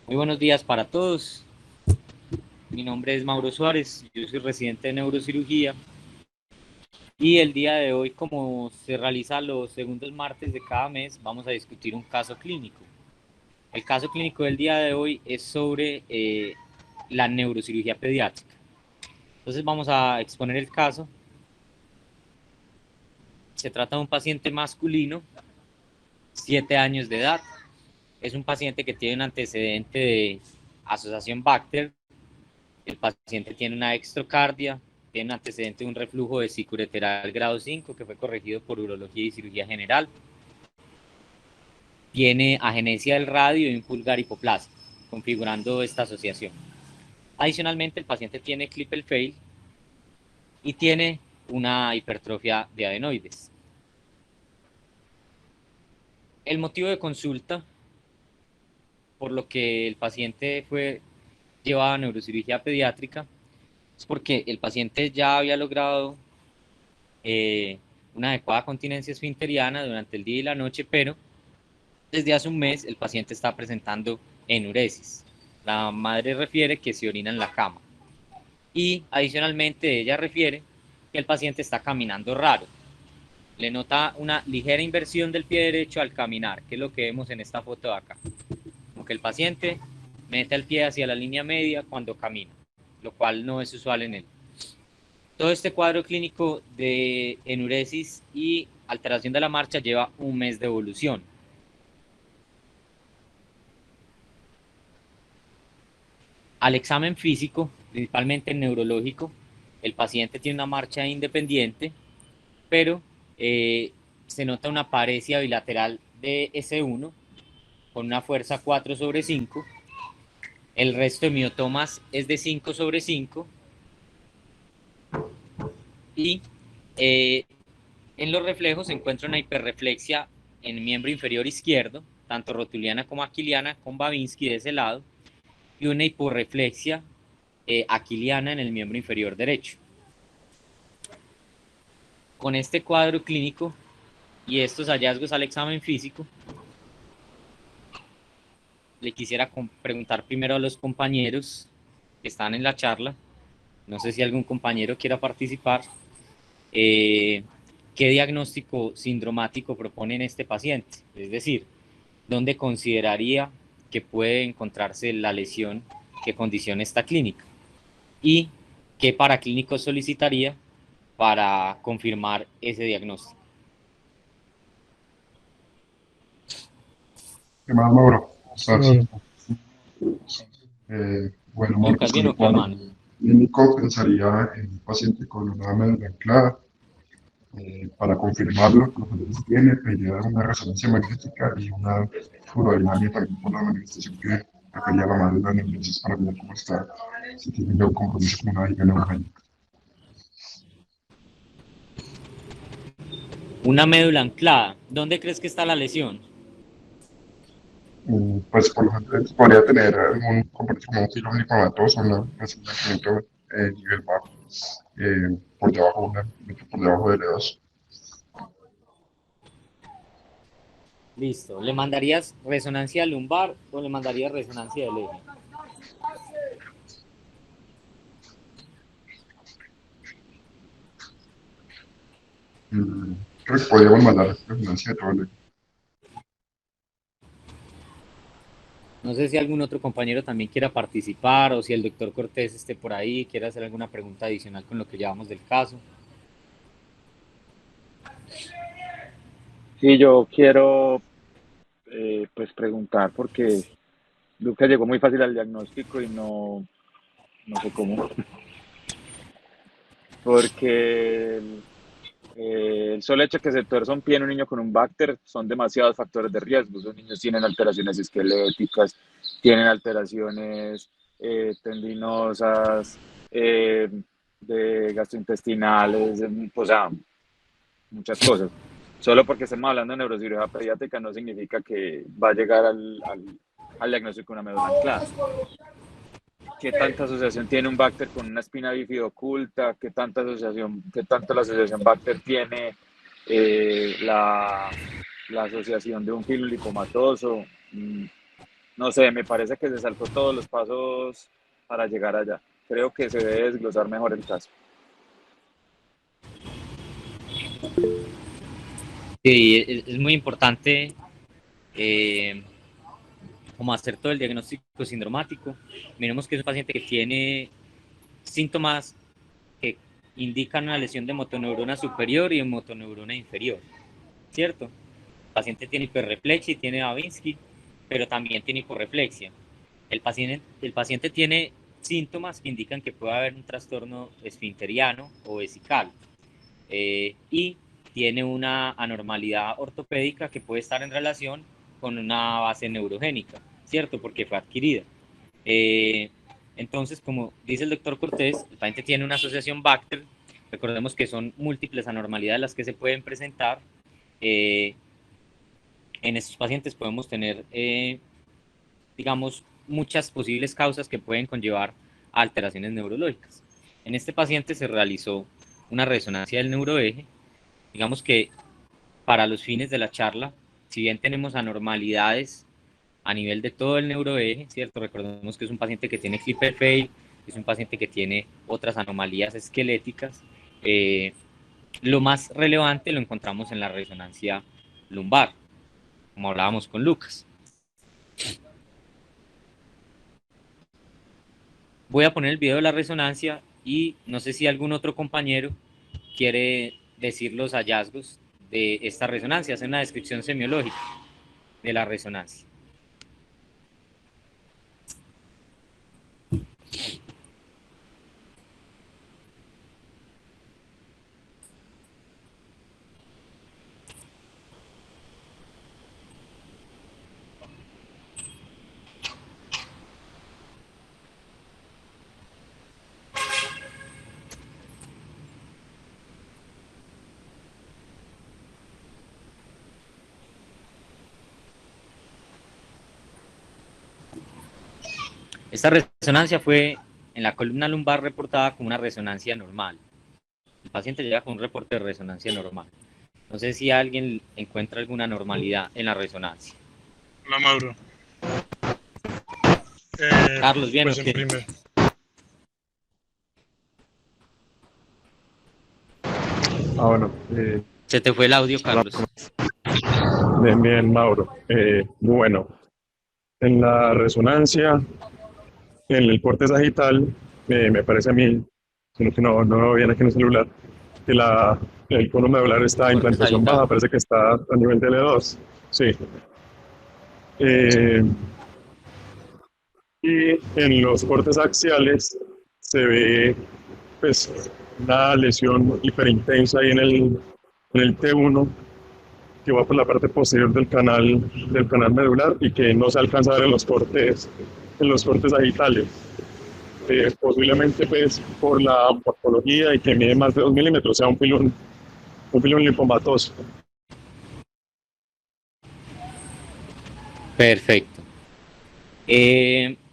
Muy buenos días para todos. Mi nombre es Mauro Suárez, yo soy residente de neurocirugía y el día de hoy, como se realiza los segundos martes de cada mes, vamos a discutir un caso clínico. El caso clínico del día de hoy es sobre la neurocirugía pediátrica. Entonces vamos a exponer el caso. Se trata de un paciente masculino, 7 años de edad. Es un paciente que tiene un antecedente de asociación Bacter. El paciente tiene una extrocardia, tiene un antecedente de un reflujo vesiculolateral grado 5 que fue corregido por urología y cirugía general. Tiene agenesia del radio y un pulgar hipoplásico, configurando esta asociación. Adicionalmente, el paciente tiene Klippel-Feil y tiene una hipertrofia de adenoides. El motivo de consulta, por lo que el paciente fue llevado a neurocirugía pediátrica, es porque el paciente ya había logrado una adecuada continencia esfinteriana durante el día y la noche, pero desde hace un mes el paciente está presentando enuresis. La madre refiere que se orina en la cama y adicionalmente ella refiere que el paciente está caminando raro. Le nota una ligera inversión del pie derecho al caminar, que es lo que vemos en esta foto de acá. Como que el paciente mete el pie hacia la línea media cuando camina, lo cual no es usual en él. Todo este cuadro clínico de enuresis y alteración de la marcha lleva un mes de evolución. Al examen físico, principalmente el neurológico, el paciente tiene una marcha independiente, pero se nota una paresia bilateral de S1 con una fuerza 4/5. El resto de miotomas es de 5/5 y en los reflejos se encuentra una hiperreflexia en el miembro inferior izquierdo, tanto rotuliana como aquiliana, con Babinski de ese lado, y una hiporreflexia aquiliana en el miembro inferior derecho. Con este cuadro clínico y estos hallazgos al examen físico, le quisiera preguntar primero a los compañeros que están en la charla, no sé si algún compañero quiera participar, qué diagnóstico sindromático propone en este paciente, es decir, dónde consideraría que puede encontrarse la lesión que condiciona esta clínica y qué paraclínico solicitaría para confirmar ese diagnóstico. ¿Qué más, Mauro? ¿Cómo estás? Bueno, Mauro, Lucas, pues con ¿bien el o qué, cuadro hermano? clínico pensaría en un paciente con una médula anclada. Para confirmarlo, lo que se tiene, pediría una resonancia magnética y una urodinamia también por la manifestación que refería la madre de la neuriosis para ver cómo está, si tiene ya un compromiso con una diga neurogénica. Una médula anclada. ¿Dónde crees que está la lesión? Pues por lo general podría tener algún compromiso como un filo linfomatoso, un resentimiento nivel bajo, por debajo, por debajo del E2. Listo. ¿Le mandarías resonancia lumbar o le mandarías resonancia del eje? Creo que podríamos mandar resonancia de todo el. No sé si algún otro compañero también quiera participar o si el doctor Cortés esté por ahí, quiera hacer alguna pregunta adicional con lo que llevamos del caso. Sí, yo quiero pues preguntar porque Lucas llegó muy fácil al diagnóstico y no sé cómo, porque el solo hecho de que se tuerza un pie en un niño con un Bacter son demasiados factores de riesgo. Los niños tienen alteraciones esqueléticas, tienen alteraciones tendinosas, de gastrointestinales, o sea, muchas cosas. Solo porque estemos hablando de neurocirugía pediátrica no significa que va a llegar al diagnóstico de una médula anclada. ¿Qué tanta asociación tiene un Bacter con una espina bífida oculta? ¿Qué tanto la asociación Bacter tiene la asociación de un filo lipomatoso? no sé, me parece que se saltó todos los pasos para llegar allá. Creo que se debe desglosar mejor el caso. Sí, es muy importante eh, como hacer todo el diagnóstico sindromático. Miremos que es un paciente que tiene síntomas que indican una lesión de motoneurona superior y de motoneurona inferior, ¿cierto? El paciente tiene hiperreflexia y tiene Babinski, pero también tiene hiporreflexia. El paciente tiene síntomas que indican que puede haber un trastorno esfinteriano o vesical y tiene una anormalidad ortopédica que puede estar en relación con una base neurogénica, ¿cierto? Porque fue adquirida. Eh, entonces, como dice el doctor Cortés, el paciente tiene una asociación Bacter. Recordemos que son múltiples anormalidades las que se pueden presentar. Eh, en estos pacientes podemos tener, digamos, muchas posibles causas que pueden conllevar a alteraciones neurológicas. En este paciente se realizó una resonancia del neuroeje. Digamos que para los fines de la charla, si bien tenemos anormalidades a nivel de todo el neuroeje, ¿cierto? Recordemos que es un paciente que tiene Klippel-Feil, es un paciente que tiene otras anomalías esqueléticas. Lo más relevante lo encontramos en la resonancia lumbar, como hablábamos con Lucas. Voy a poner el video de la resonancia y no sé si algún otro compañero quiere decir los hallazgos de esta resonancia, hacer una descripción semiológica de la resonancia. Esta resonancia fue en la columna lumbar reportada como una resonancia normal. El paciente llega con un reporte de resonancia normal. No sé si alguien encuentra alguna normalidad en la resonancia. Hola, Mauro. Carlos, ¿bien Pues o en qué? primer. Bueno, Se te fue el audio, Carlos. bien, bien, Mauro. Bueno, en la resonancia, en el corte sagital, me parece a mí, sino que no lo veo bien aquí en el celular, que el cono medular está en Corte implantación sagital. baja, parece que está a nivel de L2. Sí. Eh, y en los cortes axiales se ve pues una lesión hiperintensa ahí en el T1 que va por la parte posterior del canal medular y que no se alcanza a ver en los cortes sagittales. Posiblemente pues por la morfología y que mide más de 2 milímetros, sea un pilón linfomatoso. Perfecto.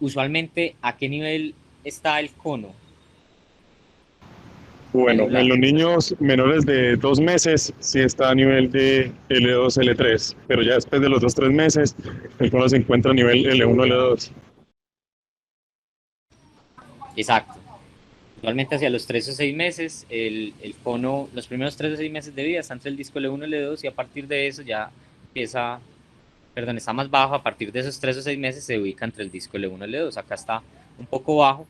Usualmente, ¿a qué nivel está el cono Bueno, en medular? los niños menores de 2 meses sí está a nivel de L2, L3, pero ya después de los 2, 3 meses el cono se encuentra a nivel L1, L2. Exacto. Usualmente hacia los 3 o 6 meses, el cono, los primeros 3 o 6 meses de vida está entre el disco L1 y L2 y a partir de eso ya empieza, perdón, está más bajo, a partir de esos 3 o 6 meses se ubica entre el disco L1 y L2. Acá está un poco bajo.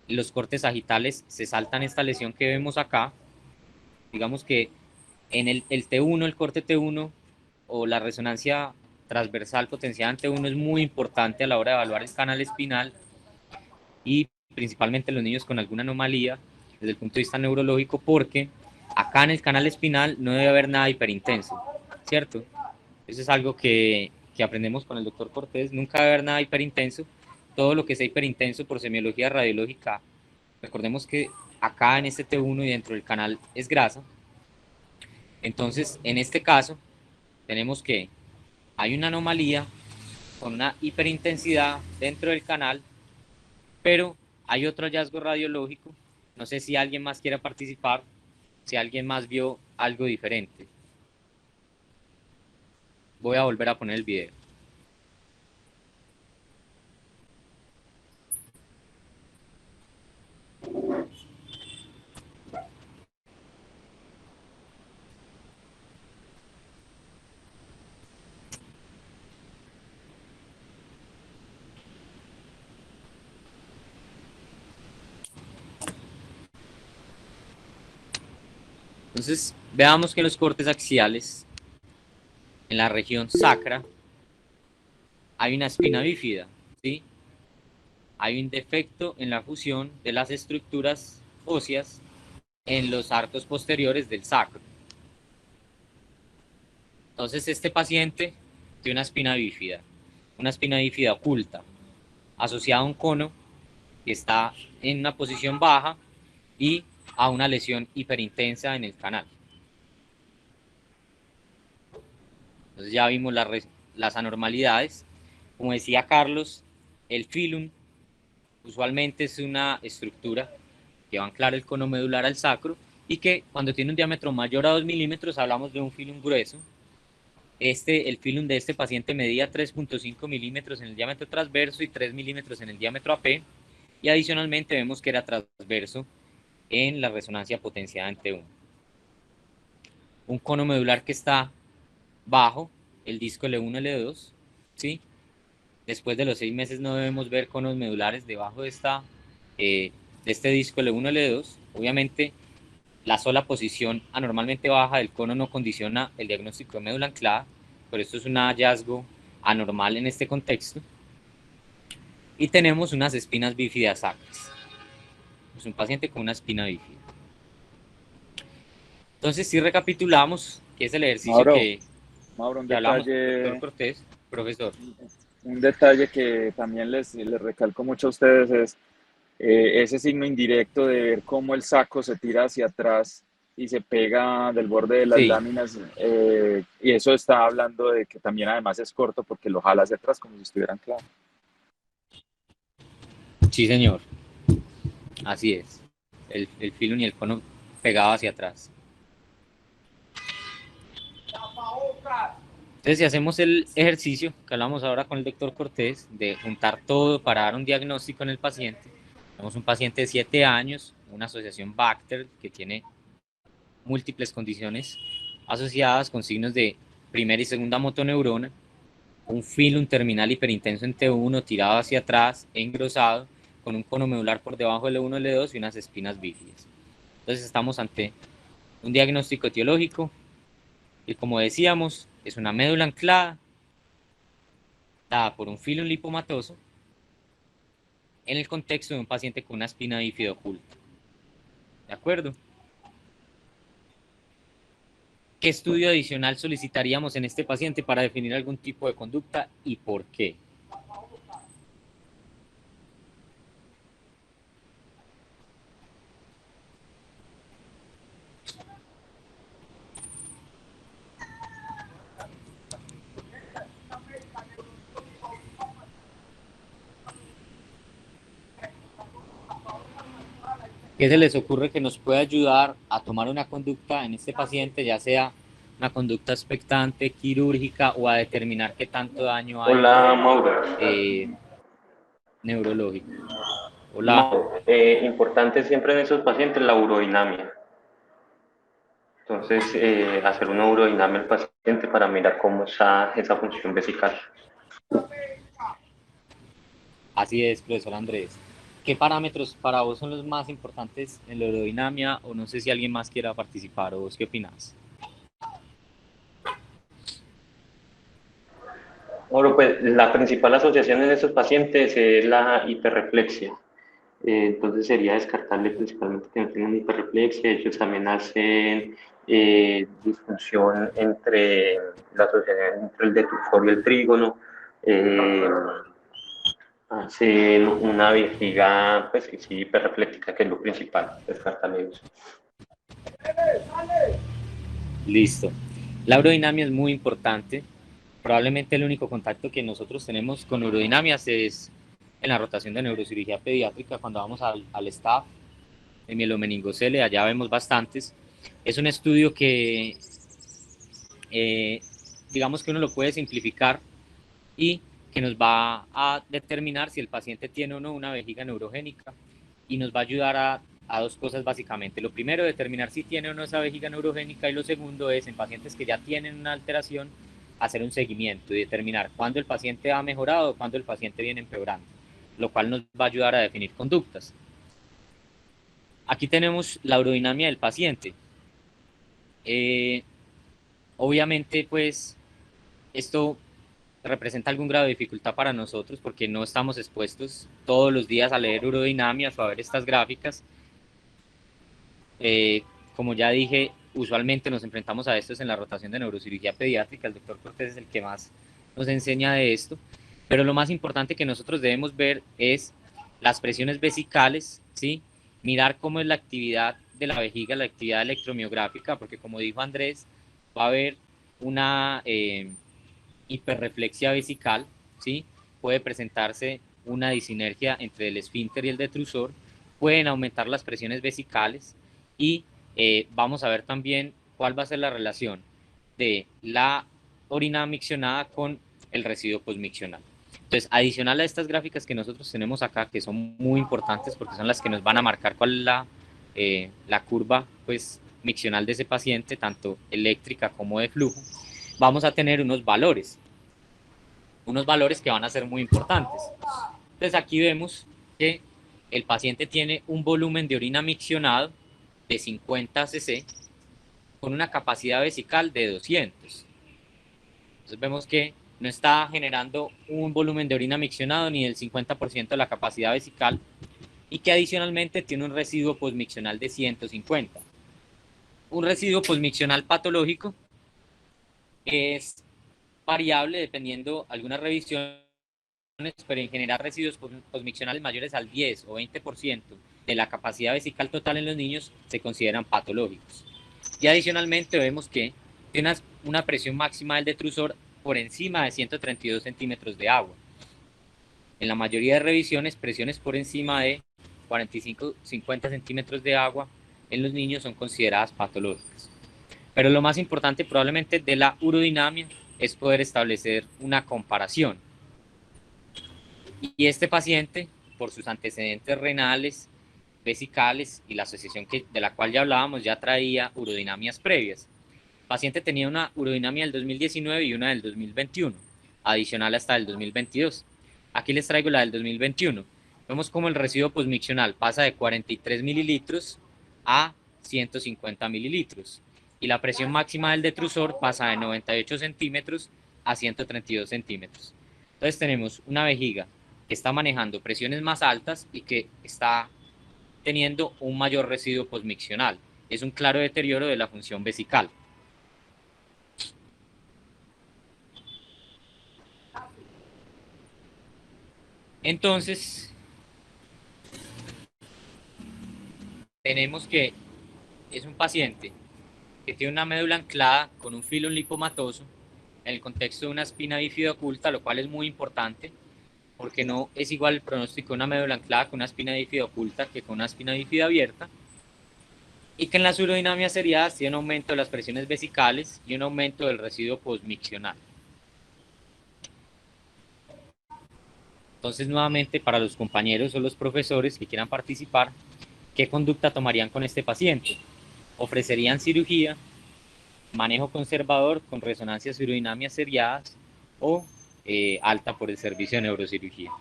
Los cortes sagitales se saltan esta lesión que vemos acá. Digamos que en el T1, el corte T1 o la resonancia transversal potenciada en T1 es muy importante a la hora de evaluar el canal espinal y principalmente los niños con alguna anomalía desde el punto de vista neurológico, porque acá en el canal espinal no debe haber nada hiperintenso, ¿cierto? Eso es algo que aprendemos con el doctor Cortés, nunca debe haber nada hiperintenso. Todo lo que sea hiperintenso por semiología radiológica, recordemos que acá en este T1 y dentro del canal es grasa. Entonces, en este caso, tenemos que hay una anomalía con una hiperintensidad dentro del canal, pero hay otro hallazgo radiológico. No sé si alguien más quiere participar, si alguien más vio algo diferente. Voy a volver a poner el video. Entonces, veamos que los cortes axiales, en la región sacra, hay una espina bífida, ¿sí? Hay un defecto en la fusión de las estructuras óseas en los arcos posteriores del sacro. Entonces, este paciente tiene una espina bífida oculta, asociada a un cono que está en una posición baja y a una lesión hiperintensa en el canal. Entonces ya vimos las anormalidades. Como decía Carlos, el filum usualmente es una estructura que va a anclar el cono medular al sacro y que cuando tiene un diámetro mayor a 2 milímetros hablamos de un filum grueso. El filum de este paciente medía 3.5 milímetros en el diámetro transverso y 3 milímetros en el diámetro AP, y adicionalmente vemos que era transverso en la resonancia potenciada en T1. Un cono medular que está bajo el disco L1, L2, ¿sí? Después de los 6 meses no debemos ver conos medulares debajo de este disco L1, L2. Obviamente, la sola posición anormalmente baja del cono no condiciona el diagnóstico de médula anclada, pero esto es un hallazgo anormal en este contexto. Y tenemos unas espinas bífidas sacras. Es un paciente con una espina bífida. Entonces, si recapitulamos, que es el ejercicio Mauro, un que hablamos con el detalle, doctor Cortés, profesor. un detalle que también les recalco mucho a ustedes es ese signo indirecto de ver cómo el saco se tira hacia atrás y se pega del borde de las Sí, láminas, y eso está hablando de que también además es corto porque lo jala hacia atrás como si estuvieran clavados. sí, señor. Así es. El filum y el cono pegado hacia atrás. Entonces, si hacemos el ejercicio que hablamos ahora con el doctor Cortés, de juntar todo para dar un diagnóstico en el paciente, tenemos un paciente de 7 años, una asociación Bacter que tiene múltiples condiciones asociadas con signos de primera y segunda motoneurona, un filum terminal hiperintenso en T1 tirado hacia atrás, engrosado, con un cono medular por debajo del L1, L2 y unas espinas bífidas. Entonces estamos ante un diagnóstico etiológico y, como decíamos, es una médula anclada dada por un filum lipomatoso en el contexto de un paciente con una espina bífida oculta. ¿De acuerdo? ¿Qué estudio adicional solicitaríamos en este paciente para definir algún tipo de conducta y por qué? ¿Qué se les ocurre que nos pueda ayudar a tomar una conducta en este paciente, ya sea una conducta expectante, quirúrgica, o a determinar qué tanto daño hay Hola, Mauro. neurológico? Hola. Mauro, importante siempre en esos pacientes la urodinamia. Entonces, hacer una urodinamia al paciente para mirar cómo está esa función vesical. Así es, profesor Andrés. ¿Qué parámetros para vos son los más importantes en la aerodinámica? O no sé si alguien más quiera participar, o vos qué opinás. Mauro, pues la principal asociación en estos pacientes es la hiperreflexia. Entonces sería descartable principalmente que no tengan hiperreflexia. Ellos también hacen disfunción entre la asociación entre el detufor y el trígono. Hacen una vejiga, pues sí, hiperrefléctica, que es lo principal, descartable eso. Listo. La aerodinamia es muy importante. Probablemente el único contacto que nosotros tenemos con neurodinamias es en la rotación de neurocirugía pediátrica, cuando vamos al staff de mielomeningocele, allá vemos bastantes. Es un estudio que, digamos que uno lo puede simplificar y que nos va a determinar si el paciente tiene o no una vejiga neurogénica, y nos va a ayudar a dos cosas básicamente. Lo primero, determinar si tiene o no esa vejiga neurogénica, y lo segundo es, en pacientes que ya tienen una alteración, hacer un seguimiento y determinar cuándo el paciente ha mejorado o cuándo el paciente viene empeorando, lo cual nos va a ayudar a definir conductas. Aquí tenemos la urodinamia del paciente. Obviamente, pues, esto representa algún grado de dificultad para nosotros porque no estamos expuestos todos los días a leer urodinamias o a ver estas gráficas. Eh, como ya dije, usualmente nos enfrentamos a estos en la rotación de neurocirugía pediátrica. El doctor Cortés es el que más nos enseña de esto. Pero lo más importante que nosotros debemos ver es las presiones vesicales, ¿sí? Mirar cómo es la actividad de la vejiga, la actividad electromiográfica, porque como dijo Andrés, va a haber una hiperreflexia vesical, ¿sí? Puede presentarse una disinergia entre el esfínter y el detrusor, pueden aumentar las presiones vesicales y vamos a ver también cuál va a ser la relación de la orina miccionada con el residuo postmiccional. Entonces, adicional a estas gráficas que nosotros tenemos acá, que son muy importantes porque son las que nos van a marcar cuál es la curva pues, miccional de ese paciente, tanto eléctrica como de flujo, vamos a tener unos valores que van a ser muy importantes. Entonces aquí vemos que el paciente tiene un volumen de orina miccionado de 50 cc con una capacidad vesical de 200. Entonces vemos que no está generando un volumen de orina miccionado ni del 50% de la capacidad vesical y que adicionalmente tiene un residuo postmiccional de 150. Un residuo postmiccional patológico es variable dependiendo algunas revisiones, pero en general residuos postmiccionales mayores al 10 o 20% de la capacidad vesical total en los niños se consideran patológicos. Y adicionalmente vemos que tiene una presión máxima del detrusor por encima de 132 centímetros de agua. En la mayoría de revisiones, presiones por encima de 45-50 centímetros de agua en los niños son consideradas patológicas. Pero lo más importante probablemente de la urodinamia es poder establecer una comparación. Y este paciente, por sus antecedentes renales, vesicales y la asociación de la cual ya hablábamos, ya traía urodinamias previas. El paciente tenía una urodinamia del 2019 y una del 2021, adicional hasta el 2022. Aquí les traigo la del 2021. Vemos cómo el residuo postmiccional pasa de 43 mililitros a 150 mililitros. Y la presión máxima del detrusor pasa de 98 centímetros a 132 centímetros. Entonces tenemos una vejiga que está manejando presiones más altas y que está teniendo un mayor residuo postmiccional. Es un claro deterioro de la función vesical. Entonces, tenemos que es un paciente que tiene una médula anclada con un filón lipomatoso en el contexto de una espina bífida oculta, lo cual es muy importante porque no es igual el pronóstico de una médula anclada con una espina bífida oculta que con una espina bífida abierta, y que en las urodinamias seriadas tiene un aumento de las presiones vesicales y un aumento del residuo postmiccional. Entonces, nuevamente, para los compañeros o los profesores que quieran participar, ¿qué conducta tomarían con este paciente? ¿Ofrecerían cirugía, manejo conservador con resonancias urodinamias seriadas o alta por el servicio de neurocirugía?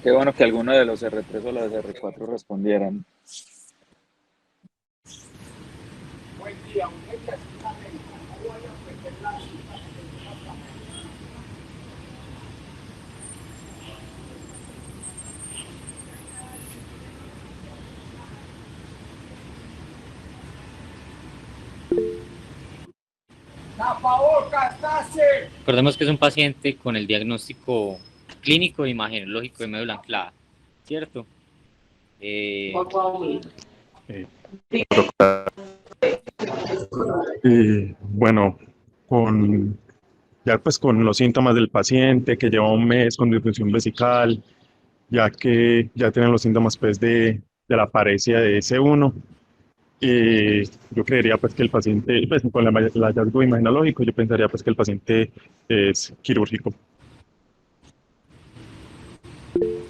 Qué bueno que alguno de los R3 o los R4 respondieran. Recordemos que es un paciente con el diagnóstico clínico e imagenológico de médula anclada, ¿cierto? Bueno, ya pues con los síntomas del paciente que lleva un mes con disfunción vesical, ya que ya tienen los síntomas pues de la paresia de S1, yo creería pues que el paciente, pues con el hallazgo imagenológico, yo pensaría pues que el paciente es quirúrgico.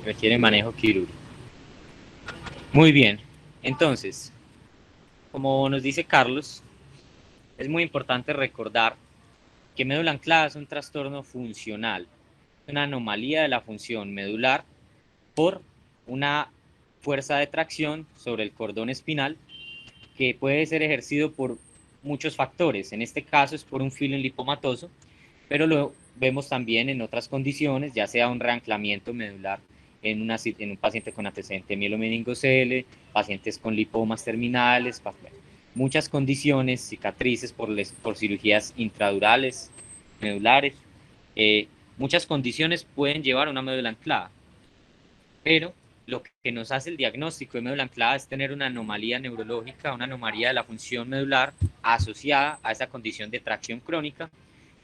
Requiere manejo quirúrgico. Muy bien. Entonces, como nos dice Carlos, es muy importante recordar que médula anclada es un trastorno funcional, una anomalía de la función medular por una fuerza de tracción sobre el cordón espinal que puede ser ejercido por muchos factores. En este caso es por un filo lipomatoso, pero lo vemos también en otras condiciones, ya sea un reanclamiento medular en un paciente con antecedente mielomeningocele, pacientes con lipomas terminales, muchas condiciones, cicatrices por cirugías intradurales, medulares. Muchas condiciones pueden llevar a una médula anclada, pero lo que nos hace el diagnóstico de médula anclada es tener una anomalía neurológica, una anomalía de la función medular asociada a esa condición de tracción crónica,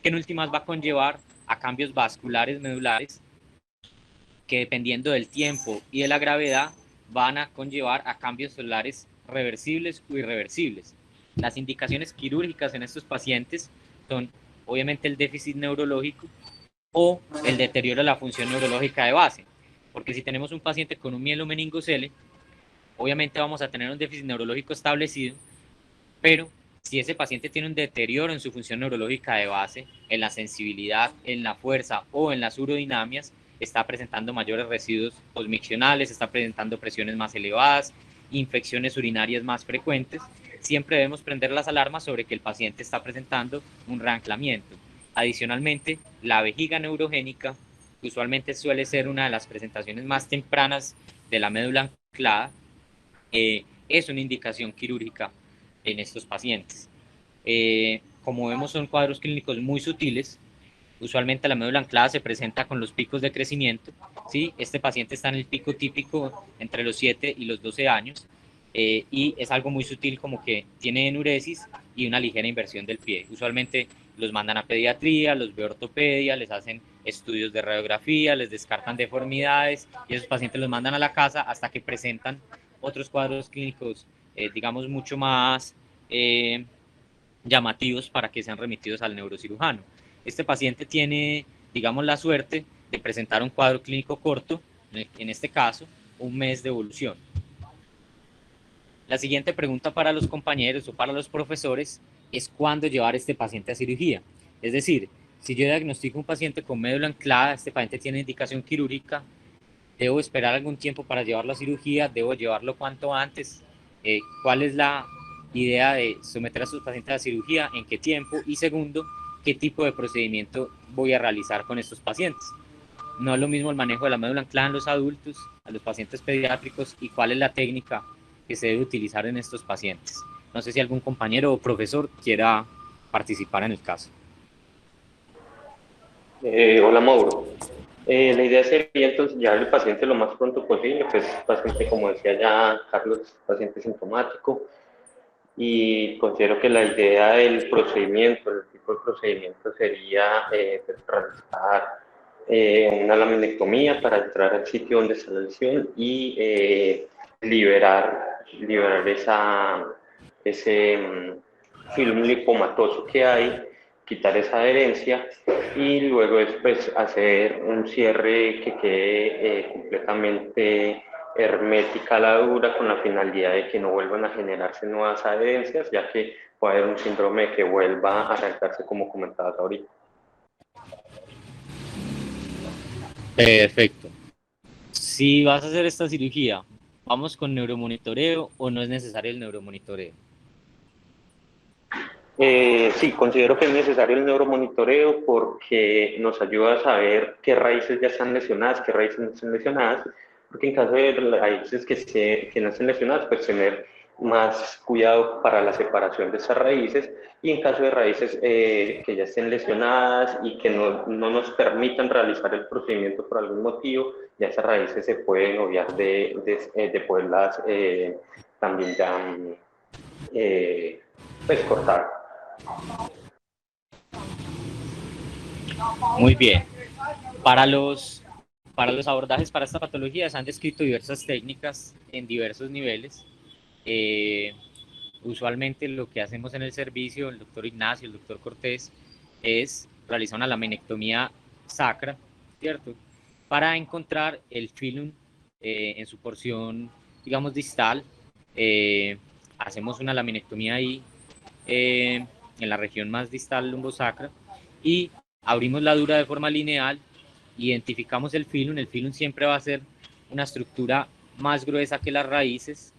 que en últimas va a conllevar a cambios vasculares medulares que, dependiendo del tiempo y de la gravedad, van a conllevar a cambios celulares reversibles o irreversibles. Las indicaciones quirúrgicas en estos pacientes son obviamente el déficit neurológico o el deterioro de la función neurológica de base, porque si tenemos un paciente con un mielomeningocele, obviamente vamos a tener un déficit neurológico establecido, pero si ese paciente tiene un deterioro en su función neurológica de base, en la sensibilidad, en la fuerza o en las urodinamias, está presentando mayores residuos postmiccionales, está presentando presiones más elevadas, infecciones urinarias más frecuentes, siempre debemos prender las alarmas sobre que el paciente está presentando un reanclamiento. Adicionalmente, la vejiga neurogénica usualmente suele ser una de las presentaciones más tempranas de la médula anclada, es una indicación quirúrgica en estos pacientes. Como vemos, son cuadros clínicos muy sutiles. Usualmente la médula anclada se presenta con los picos de crecimiento, ¿sí? Este paciente está en el pico típico entre los 7 y los 12 años, y es algo muy sutil, como que tiene enuresis y una ligera inversión del pie. Usualmente los mandan a pediatría, los ve ortopedia, les hacen estudios de radiografía, les descartan deformidades y esos pacientes los mandan a la casa hasta que presentan otros cuadros clínicos, digamos, mucho más llamativos para que sean remitidos al neurocirujano. Este paciente tiene, digamos, la suerte de presentar un cuadro clínico corto, en este caso, un mes de evolución. La siguiente pregunta para los compañeros o para los profesores es cuándo llevar este paciente a cirugía. Es decir, si yo diagnostico un paciente con médula anclada, este paciente tiene indicación quirúrgica, ¿debo esperar algún tiempo para llevarlo a cirugía? ¿Debo llevarlo cuanto antes? ¿Cuál es la idea de someter a sus pacientes a cirugía? ¿En qué tiempo? Y segundo, ¿qué tipo de procedimiento voy a realizar con estos pacientes? No es lo mismo el manejo de la médula anclada en los adultos, a los pacientes pediátricos, y cuál es la técnica que se debe utilizar en estos pacientes. No sé si algún compañero o profesor quiera participar en el caso. Hola, Mauro. La idea sería entonces llevar el paciente lo más pronto posible, pues paciente, como decía ya Carlos, paciente sintomático, y considero que la idea del procedimiento, el tipo de procedimiento sería pues, realizar una laminectomía para entrar al sitio donde está la lesión y liberar ese film lipomatoso que hay, quitar esa adherencia y luego después hacer un cierre que quede completamente hermética la dura, con la finalidad de que no vuelvan a generarse nuevas adherencias, ya que puede haber un síndrome que vuelva a arrancarse, como comentabas ahorita. Perfecto. Si vas a hacer esta cirugía, ¿vamos con neuromonitoreo o no es necesario el neuromonitoreo? Sí, considero que es necesario el neuromonitoreo porque nos ayuda a saber qué raíces ya están lesionadas, qué raíces no están lesionadas, porque en caso de raíces que no estén lesionadas, pues tener más cuidado para la separación de esas raíces, y en caso de raíces que ya estén lesionadas y que no nos permitan realizar el procedimiento por algún motivo, ya esas raíces se pueden obviar de poderlas también ya pues cortar. Muy bien. Para los abordajes para esta patología se han descrito diversas técnicas en diversos niveles. usualmente lo que hacemos en el servicio, el doctor Ignacio, el doctor Cortés, es realizar una laminectomía sacra, ¿cierto? Para encontrar el filum en su porción, digamos, distal. Hacemos una laminectomía ahí en la región más distal lumbosacra y abrimos la dura de forma lineal, identificamos el filum siempre va a ser una estructura más gruesa que las raíces,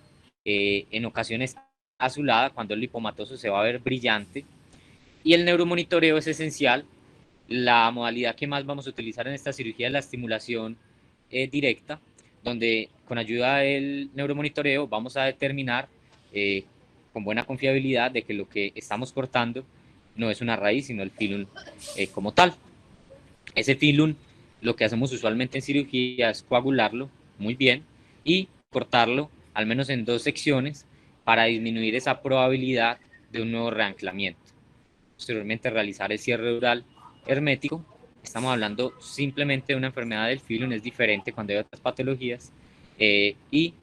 en ocasiones azulada, cuando el lipomatoso se va a ver brillante, y el neuromonitoreo es esencial. La modalidad que más vamos a utilizar en esta cirugía es la estimulación directa, donde con ayuda del neuromonitoreo vamos a determinar con buena confiabilidad de que lo que estamos cortando no es una raíz, sino el filum como tal. Ese filum, lo que hacemos usualmente en cirugía es coagularlo muy bien y cortarlo al menos en 2 secciones para disminuir esa probabilidad de un nuevo reanclamiento. Posteriormente realizar el cierre dural hermético. Estamos hablando simplemente de una enfermedad del filum, es diferente cuando hay otras patologías, y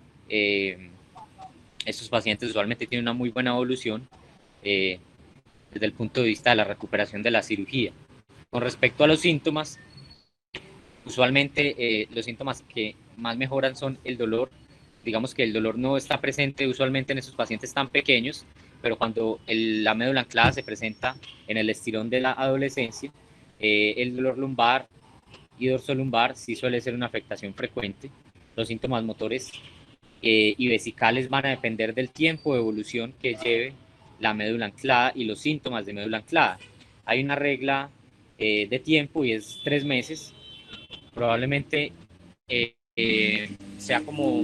estos pacientes usualmente tienen una muy buena evolución desde el punto de vista de la recuperación de la cirugía. Con respecto a los síntomas, usualmente los síntomas que más mejoran son el dolor. Digamos que el dolor no está presente usualmente en esos pacientes tan pequeños, pero cuando la médula anclada se presenta en el estirón de la adolescencia, el dolor lumbar y dorsolumbar sí suele ser una afectación frecuente. Los síntomas motores y vesicales van a depender del tiempo de evolución que lleve la médula anclada y los síntomas de médula anclada. Hay una regla de tiempo y es 3 meses. Probablemente sea como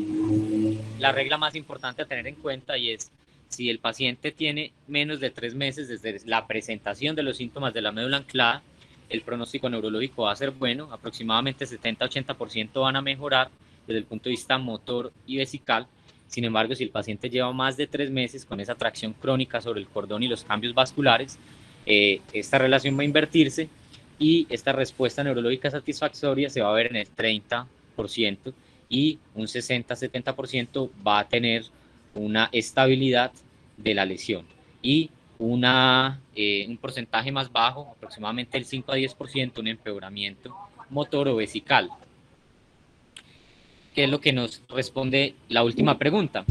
la regla más importante a tener en cuenta, y es si el paciente tiene menos de 3 meses desde la presentación de los síntomas de la médula anclada, el pronóstico neurológico va a ser bueno, aproximadamente 70-80% van a mejorar desde el punto de vista motor y vesical. Sin embargo, si el paciente lleva más de 3 meses con esa tracción crónica sobre el cordón y los cambios vasculares, esta relación va a invertirse y esta respuesta neurológica satisfactoria se va a ver en el 30% y un 60-70% va a tener una estabilidad de la lesión y un porcentaje más bajo, aproximadamente el 5-10%, un empeoramiento motor o vesical. ¿Qué es lo que nos responde la última pregunta?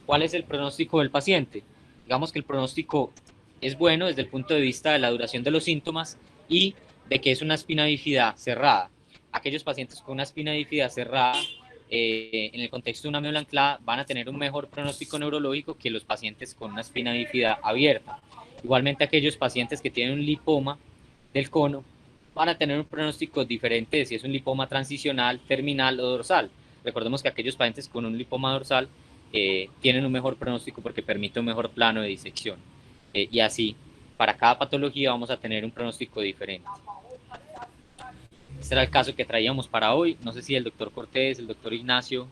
¿Cuál es el pronóstico del paciente? Digamos que el pronóstico es bueno desde el punto de vista de la duración de los síntomas y de que es una espina bífida cerrada. Aquellos pacientes con una espina bífida cerrada, en el contexto de una médula anclada, van a tener un mejor pronóstico neurológico que los pacientes con una espina bífida abierta. Igualmente, aquellos pacientes que tienen un lipoma del cono van a tener un pronóstico diferente de si es un lipoma transicional, terminal o dorsal. Recordemos que aquellos pacientes con un lipoma dorsal tienen un mejor pronóstico porque permite un mejor plano de disección. Y así, para cada patología vamos a tener un pronóstico diferente. Este era el caso que traíamos para hoy. No sé si el doctor Cortés, el doctor Ignacio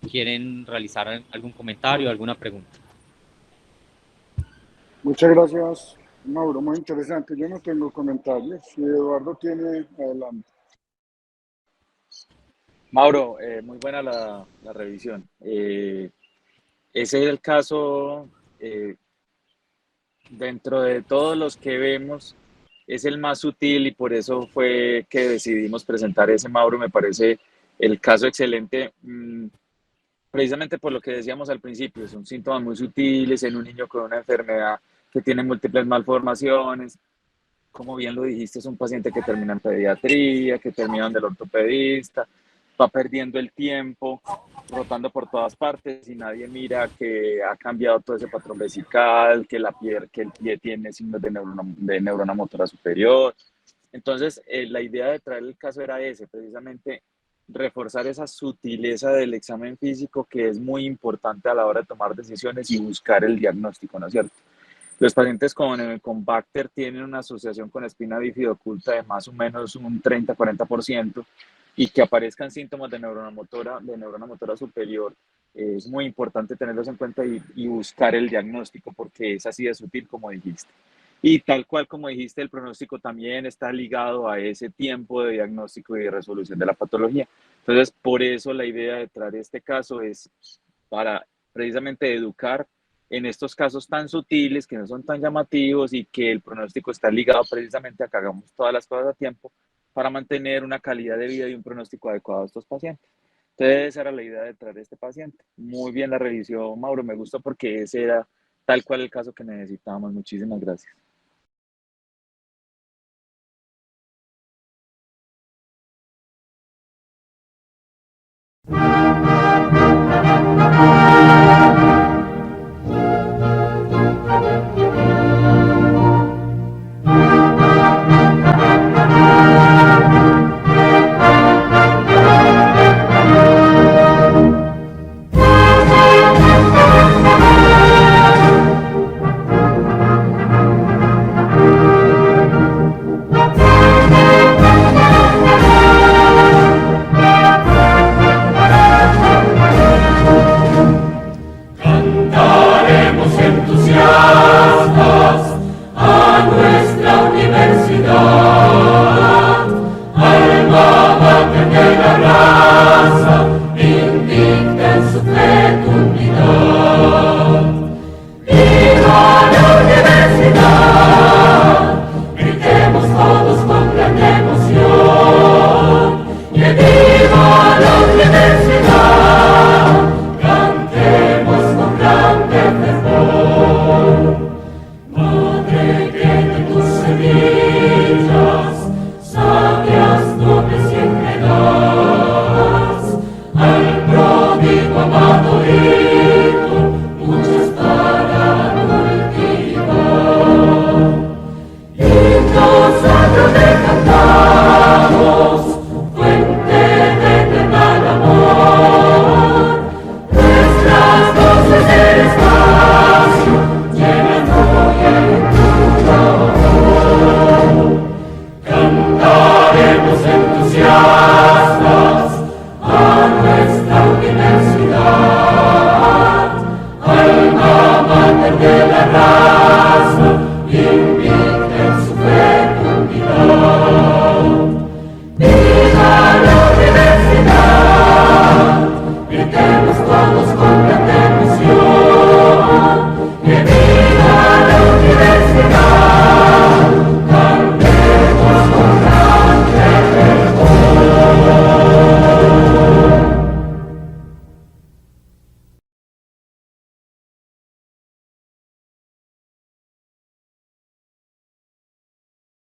quieren realizar algún comentario o alguna pregunta. Muchas gracias, Mauro, muy interesante. Yo no tengo comentarios. Si Eduardo tiene, adelante. Mauro, muy buena la revisión. Ese es el caso, dentro de todos los que vemos, es el más sutil y por eso fue que decidimos presentar ese, Mauro. Me parece el caso excelente, precisamente por lo que decíamos al principio, son síntomas muy sutiles en un niño con una enfermedad que tiene múltiples malformaciones. Como bien lo dijiste, es un paciente que termina en pediatría, que termina donde el ortopedista, va perdiendo el tiempo, rotando por todas partes y nadie mira que ha cambiado todo ese patrón vesical, que el pie tiene signos de neurona motora superior. Entonces, la idea de traer el caso era ese, precisamente reforzar esa sutileza del examen físico que es muy importante a la hora de tomar decisiones y buscar el diagnóstico, ¿no es cierto? Los pacientes con Bacter tienen una asociación con espina bífida oculta de más o menos un 30-40%, y que aparezcan síntomas de neurona motora superior. Es muy importante tenerlos en cuenta y buscar el diagnóstico porque es así de sutil como dijiste. Y tal cual como dijiste, el pronóstico también está ligado a ese tiempo de diagnóstico y de resolución de la patología. Entonces, por eso la idea de traer este caso es para precisamente educar en estos casos tan sutiles, que no son tan llamativos y que el pronóstico está ligado precisamente a que hagamos todas las cosas a tiempo para mantener una calidad de vida y un pronóstico adecuado a estos pacientes. Entonces, esa era la idea de traer a este paciente. Muy bien la revisión, Mauro, me gustó porque ese era tal cual el caso que necesitábamos. Muchísimas gracias. Cantaremos entusiastas a nuestra universidad, alma